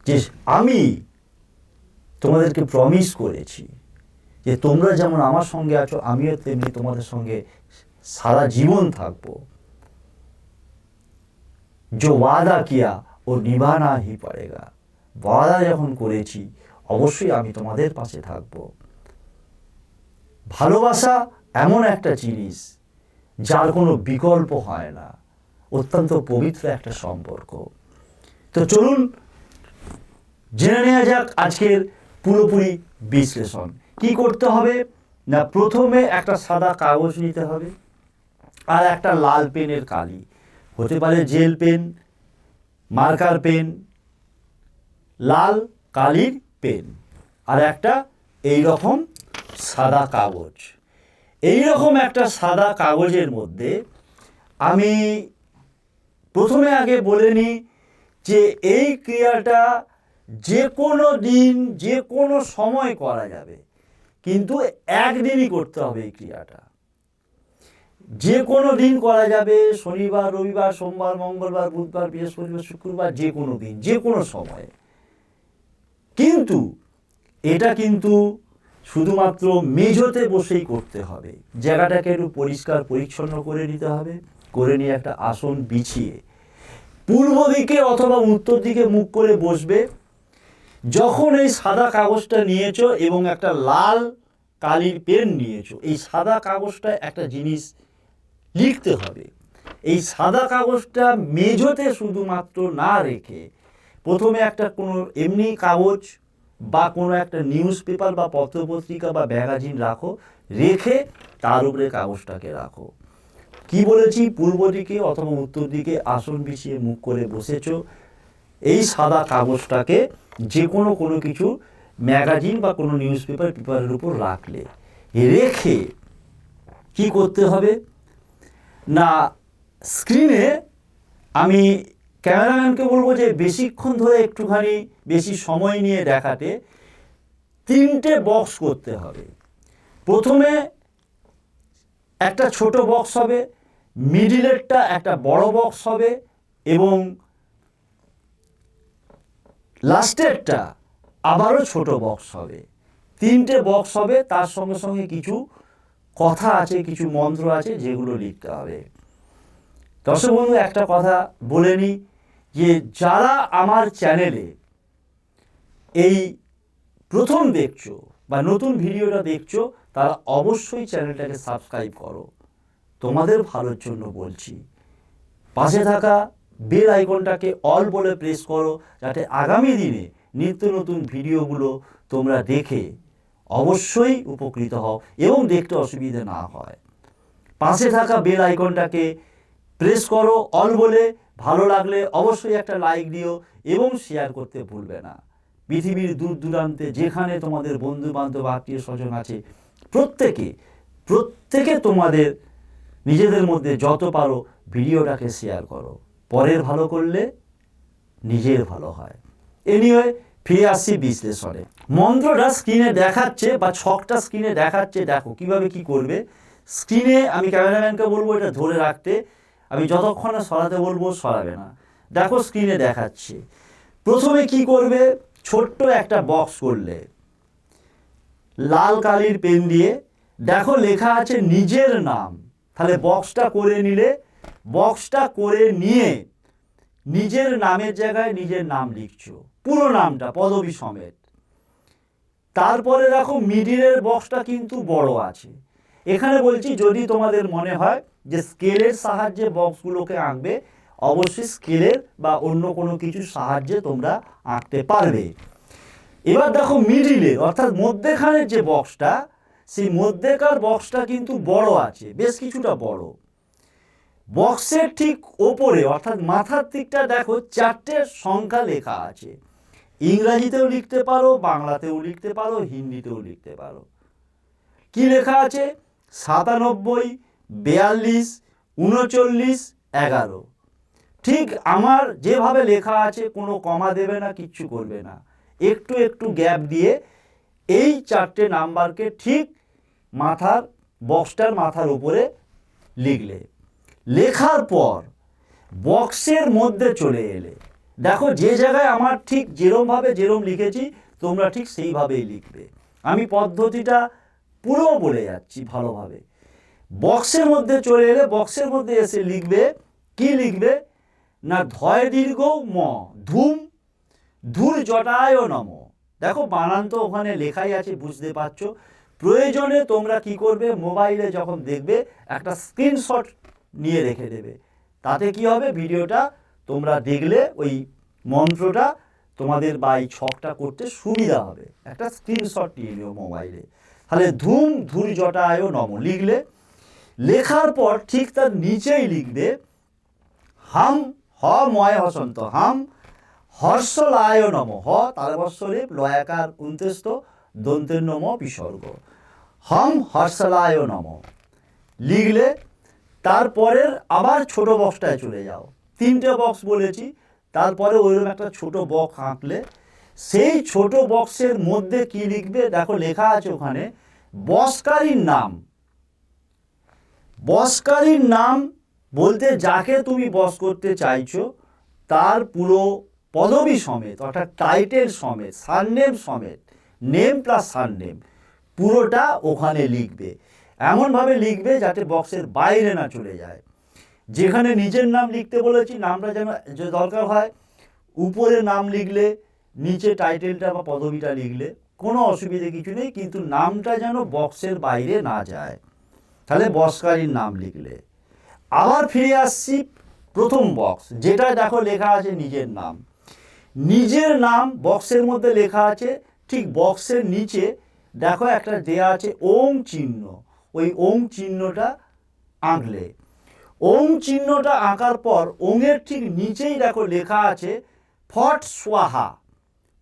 যে আমি তোমাদেরকে প্রমিস করেছি যে তোমরা যেমন আমার সঙ্গে আছো আমিও তেমনি তোমাদের সঙ্গে সারা জীবন থাকবো। जो वादा किया वो निभाना ही पड़ेगा। वादा যখন করেছি অবশ্যই আমি তোমাদের পাশে থাকবো। ভালোবাসা এমন একটা জিনিস যার কোনো বিকল্প হয় না, অত্যন্ত পবিত্র একটা সম্পর্ক। তো চলুন জেনে নেওয়া যাক আজকের পুরোপুরি বিশ্লেষণ। কি করতে হবে না, প্রথমে একটা সাদা কাগজ নিতে হবে আর একটা লাল পেনের কালি, হতে পারে জেল পেন, মার্কার পেন, লাল কালির পেন, আর একটা এই রকম সাদা কাগজ। এই রকম একটা সাদা কাগজের মধ্যে আমি প্রথমে আগে বলে নিই যে এই ক্রিয়াটা যে কোনো দিন যে কোনো সময় করা যাবে, কিন্তু একদিনই করতে হবে এই ক্রিয়াটা। যে কোনো দিন করা যাবে, শনিবার, রবিবার, সোমবার, মঙ্গলবার, বুধবার, বৃহস্পতিবার, শুক্রবার, যে কোনো দিন যে কোনো সময়ে। কিন্তু এটা কিন্তু শুধুমাত্র মেঝোতে বসেই করতে হবে। জায়গাটাকে একটু পরিষ্কার পরিচ্ছন্ন করে নিতে হবে, করে নিয়ে একটা আসন বিছিয়ে পূর্ব দিকে অথবা উত্তর দিকে মুখ করে বসবে। যখন এই সাদা কাগজটা নিয়েছো এবং একটা লাল কালির পেন নিয়েছো, এই সাদা কাগজটা একটা জিনিস লিখতে হবে। এই সাদা কাগজটা মেঝোতে শুধুমাত্র না রেখে প্রথমে একটা কোনো এমনি কাগজ বা কোনো একটা নিউজ পেপার বা পত্রপত্রিকা বা ম্যাগাজিন রাখো, রেখে তার উপরে কাগজটাকে রাখো। কি বলেছি, পূর্ব দিকে অথবা উত্তর দিকে আসন বিছিয়ে মুখ করে বসেছো। এই সাদা কাগজটাকে যে কোনো কিছু ম্যাগাজিন বা কোনো নিউজ পেপারের উপর রাখলে, রেখে কি করতে হবে না, স্ক্রিনে আমি ক্যামেরাম্যানকে বলবো যে বেশিক্ষণ ধরে একটুখানি বেশি সময় নিয়ে দেখাতে, 3টে বক্স করতে হবে। প্রথমে একটা ছোট বক্স হবে, মিডিলেরটা একটা বড় বক্স হবে এবং লাস্টেরটা আবারও ছোট বক্স হবে। 3টে বক্স হবে, তার সঙ্গে সঙ্গে কিছু কথা আছে, কিছু মন্ত্র আছে যেগুলো লিখতে হবে। দর্শক বন্ধু, একটা কথা বলে নিই যে যারা আমার চ্যানেলে এই প্রথম দেখছো বা নতুন ভিডিওটা দেখছো, তারা অবশ্যই চ্যানেলটাকে সাবস্ক্রাইব করো। তোমাদের ভালোর জন্য বলছি। পাশে থাকা বেল আইকনটাকে অল বলে প্রেস করো, যাতে আগামী দিনে নিত্য নতুন ভিডিওগুলো তোমরা দেখে অবশ্যই উপকৃত হও এবং দেখতে অসুবিধা না হয়। পাশে থাকা বেল আইকনটাকে প্রেস করো অল বলে। ভালো লাগলে অবশ্যই একটা লাইক দিও এবং শেয়ার করতে ভুলবে না। পৃথিবীর দূর দূরান্তে যেখানে তোমাদের বন্ধু বান্ধব আত্মীয় স্বজন আছে, প্রত্যেকে তোমাদের নিজেদের মধ্যে যত পারো ভিডিওটাকে শেয়ার করো। পরের ভালো করলে নিজের ভালো হয়। এনিওয়ে, ফিরে আসছি বিশ্লেষণে। মন্ত্রটা স্ক্রিনে দেখাচ্ছে বা ছকটা স্ক্রিনে দেখাচ্ছে, দেখো কিভাবে কি করবে। স্ক্রিনে আমি ক্যামেরাম্যানকে বলবো এটা ধরে রাখতে, আমি যতক্ষণ না সরাতে বলবো সরাবে না। দেখো স্ক্রিনে দেখাচ্ছে। প্রথমে কি করবে, ছোট্ট একটা বক্স করলে লাল কালির পেন দিয়ে, দেখো লেখা আছে নিজের নাম। তাহলে বক্সটা করে নিলে, বক্সটা করে নিয়ে নিজের নামের জায়গায় নিজের নাম লিখছো, পুরো নামটা পদবী সমেত। তারপরে দেখো মিডিলের বক্সটা কিন্তু বড় আছে। এখানে বলছি যদি তোমাদের মনে হয় যে স্কেলের সাহায্যে বক্সগুলোকে আঁকবে, অবশ্যই স্কেলের বা অন্য কোনো কিছুর সাহায্যে তোমরা আঁকতে পারবে। এবার দেখো মিডিলের অর্থাৎ মধ্যেখানের যে বক্সটা, সেই মধ্যেকার বক্সটা কিন্তু বড় আছে, বেশ কিছুটা বড়। বক্সের ঠিক ওপরে অর্থাৎ মাথার দিকটা দেখো 4টে সংখ্যা লেখা আছে। ইংরাজিতেও লিখতে পারো, বাংলাতেও লিখতে পারো, হিন্দিতেও লিখতে পারো। কি লেখা আছে? 97, 42, 39, 11। ঠিক আমার যেভাবে লেখা আছে, কোনো কমা দেবে না, কিচ্ছু করবে না। একটু একটু গ্যাপ দিয়ে এই 4টে নাম্বারকে ঠিক মাথার বক্সটার মাথার উপরে লিখলে, লেখার পর বক্সের মধ্যে চলে এলে, দেখো যে জায়গায় আমার ঠিক যেরম লিখেছি তোমরা ঠিক সেইভাবেই লিখবে। আমি পদ্ধতিটা পুরো বলে যাচ্ছি ভালোভাবে। বক্সের মধ্যে চলে এলে বক্সের মধ্যে এসে লিখবে, কি লিখবে না ধয় দীর্ঘ ম ধূম ধূর জটায় নম। দেখো বানান তো ওখানে লেখাই আছে, বুঝতে পারছো। প্রয়োজনে তোমরা কি করবে, মোবাইলে যখন দেখবে একটা স্ক্রিনশট নিয়ে রেখে দেবে। তাতে কি হবে, ভিডিওটা তোমরা দেখলে ওই মন্ত্রটা তোমাদের বা এই ছকটা করতে সুবিধা হবে। একটা স্ক্রিনশট নিয়ে নিও মোবাইলে। তাহলে ধূম ধূর জটায় নম লিখলে, লেখার পর ঠিক তার নিচেই লিখবে হাম হ ময় হসন্ত হাম হর্ষলায় নম। হ তালবৎসরেপ লয়াকার উন্তেস্ত দন্তের নম বিসর্গ। হম হর্ষলায় নম লিখলে তারপরের আবার ছোট বক্সটায় চলে যাও। 3টে বক্স বলেছি, তারপরে ওইরকম একটা ছোট বক্স আঁকলে সেই ছোট বক্সের মধ্যে কি লিখবে, দেখো লেখা আছে ওখানে বসকারীর নাম। বসকারীর নাম বলতে যাকে তুমি বস করতে চাইছো তার পুরো পদবী সমেত, অর্থাৎ টাইটেল সমেত, সারনেম সমেত, নেম প্লাস সারনেম পুরোটা ওখানে লিখবে। এমনভাবে লিখবে যাতে বক্সের বাইরে না চলে যায়। যেখানে নিজের নাম লিখতে বলেছি, নামটা যেন যে দরকার হয় উপরে নাম লিখলে, নিচে টাইটেলটা বা পদবীটা লিখলে কোনো অসুবিধে কিছু নেই, কিন্তু নামটা যেন বক্সের বাইরে না যায়। তাহলে বসকারীর নাম লিখলে। আবার ফিরে আসছি প্রথম বক্স, যেটা দেখো লেখা আছে নিজের নাম। নিজের নাম বক্সের মধ্যে লেখা আছে, ঠিক বক্সের নিচে দেখো একটা দেয়া আছে ওং চিহ্ন। ওই ওং চিহ্নটা আঁকলে, ওং চিহ্নটা আঁকার পর ওঙের ঠিক নিচেই দেখো লেখা আছে ফট স্বাহা।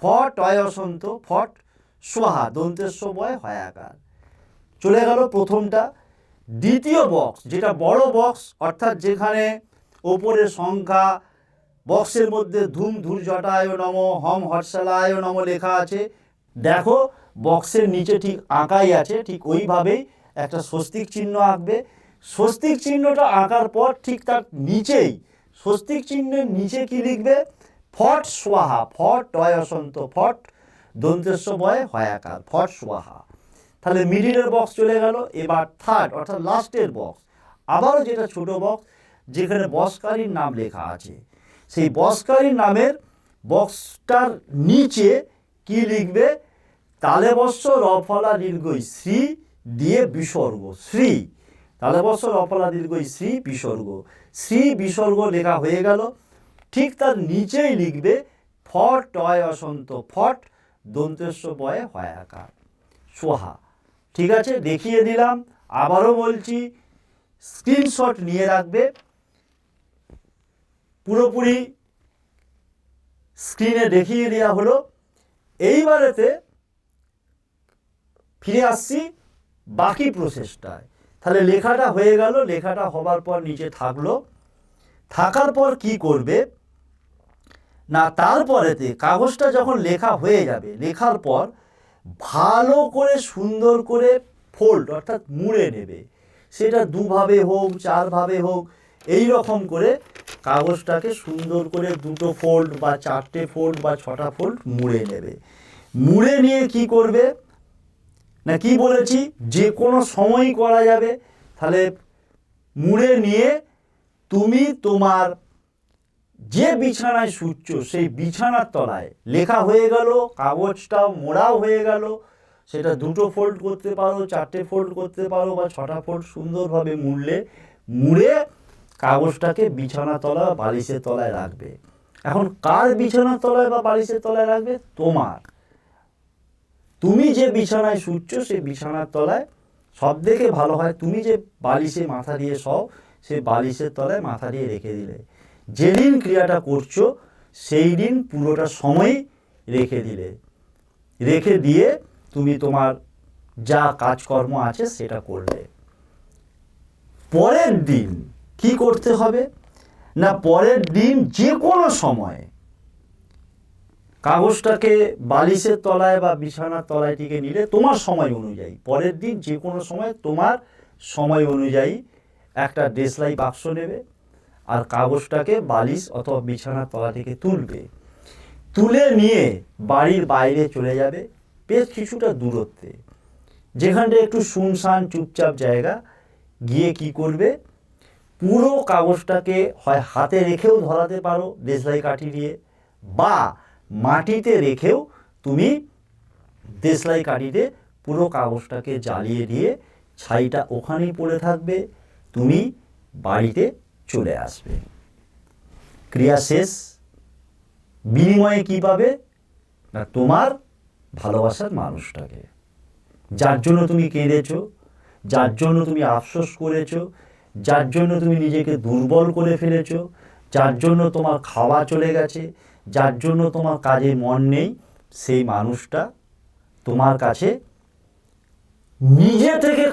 ফট অয় অসন্ত, ফট স্বাহা দন্তেস্ব বয় হয়াকার। চলে গেল প্রথমটা। দ্বিতীয় বক্স, যেটা বড় বক্স, অর্থাৎ যেখানে ওপরে সংখ্যা, বক্সের মধ্যে ধূম ধূর জটায় নম হম হর্ষলায় নম লেখা আছে। দেখো বক্সের নিচে ঠিক আঁকাই আছে, ঠিক ওইভাবেই একটা স্বস্তিক চিহ্ন আঁকবে। স্বস্তিক চিহ্নটা আঁকার পর ঠিক তার নিচেই, স্বস্তিক চিহ্নের নিচে কি লিখবে, ফট স্বাহা। ফট টয় অসন্ত, ফট দন্তেস্ব বয় হয়াকার, ফট স্বাহা। তাহলে মিডিলের বক্স চলে গেল। এবার থার্ড অর্থাৎ লাস্টের বক্স, আবারও যেটা ছোট বক্স, যেখানে বসকারীর নাম লেখা আছে। সেই বসকারীর নামের বক্সটার নিচে কি লিখবে, তালেবস্য রফলা দীর্ঘই শ্রী দিয়ে বিসর্গ, শ্রী তালেবস্য রফলা দীর্ঘই শ্রী বিসর্গ। শ্রী বিসর্গ লেখা হয়ে গেল। ঠিক তার নিচেই লিখবে ফট টয় অসন্ত, ফট দন্তেস্ব বয়ে হয়াকার, সোহা। ঠিক আছে, দেখিয়ে দিলাম। আবারও বলছি, স্ক্রিনশট নিয়ে রাখবে। পুরোপুরি স্ক্রিনে দেখিয়ে দেওয়া হলো। এইবারেতে ফিরে আসছি বাকি প্রসেসটায়। তাহলে লেখাটা হয়ে গেল। লেখাটা হবার পর নিচে থাকলো। থাকার পর কি করবে না, তারপরেতে কাগজটা যখন লেখা হয়ে যাবে, লেখার পর ভালো করে সুন্দর করে ফোল্ড অর্থাৎ মুড়ে নেবে। সেটা 2ভাবে হোক 4ভাবে হোক, এই রকম করে কাগজটাকে সুন্দর করে 2টো ফোল্ড বা 4টে ফোল্ড বা 6টা ফোল্ড মুড়ে নেবে। মুড়ে নিয়ে কি করবে না, কি বলেছি যে কোনো সময়ই করা যাবে। তাহলে মুড়ে নিয়ে তুমি তোমার যে বিছানায় শুচ্ছ সেই বিছানার তলায়, লেখা হয়ে গেল, কাগজটাও মোড়াও হয়ে গেল, সেটা 2টো ফোল্ড করতে পারো, 4টে ফোল্ড করতে পারো বা 6টা ফোল্ড সুন্দরভাবে মুড়ে কাগজটাকে বিছানা তলা বালিশের তলায় রাখবে। এখন কার বিছানার তলায় বা বালিশের তলায় রাখবে, তোমার। তুমি যে বিছানায় শুচ্ছ সেই বিছানার তলায় সব থেকে ভালো হয় তুমি যে বালিশে মাথা দিয়ে শও সেই বালিশের তলায় মাথা দিয়ে রেখে দিলে। যেদিন ক্রিয়াটা করছো সেই দিন পুরোটা সময় রেখে দিলে। রেখে দিয়ে তুমি তোমার যা কাজকর্ম আছে সেটা করলে। পরের দিন কি করতে হবে না, পরের দিন যে কোনো সময় কাগজটাকে বালিশের তলায় বা বিছানার তলায় টিকে নিলে তোমার সময় অনুযায়ী, পরের দিন যে কোনো সময় তোমার সময় অনুযায়ী একটা দেশলাই বাক্স নেবে। আর কাগজটাকে বালিশ অথবা বিছানার তলা থেকে তুলবে, তুলে নিয়ে বাড়ির বাইরে চলে যাবে বেশ কিছুটা দূরত্বে, যেখানটা একটু শুনশান চুপচাপ জায়গা, গিয়ে কি করবে, পুরো কাগজটাকে হয় হাতে রেখেও ধরাতে পারো দেশলাই কাঠি দিয়ে, বা মাটিতে রেখেও তুমি দেশলাই কাঠিতে পুরো কাগজটাকে জ্বালিয়ে দিয়ে ছাইটা ওখানেই পড়ে থাকবে, তুমি বাড়িতে চলে আসবে। ক্রিয়া শেষ। বিনিময়ে কি পাবে না, তোমার ভালোবাসার মানুষটাকে, যার জন্য তুমি কেঁদেছো, যার জন্য তুমি আফসোস করেছো, যার জন্য তুমি নিজেকে দুর্বল করে ফেলেছো, যার জন্য তোমার খাওয়া চলে গেছে, যার জন্য তোমার কাজে মন নেই, সেই মানুষটা তোমার কাছে নিজে থেকে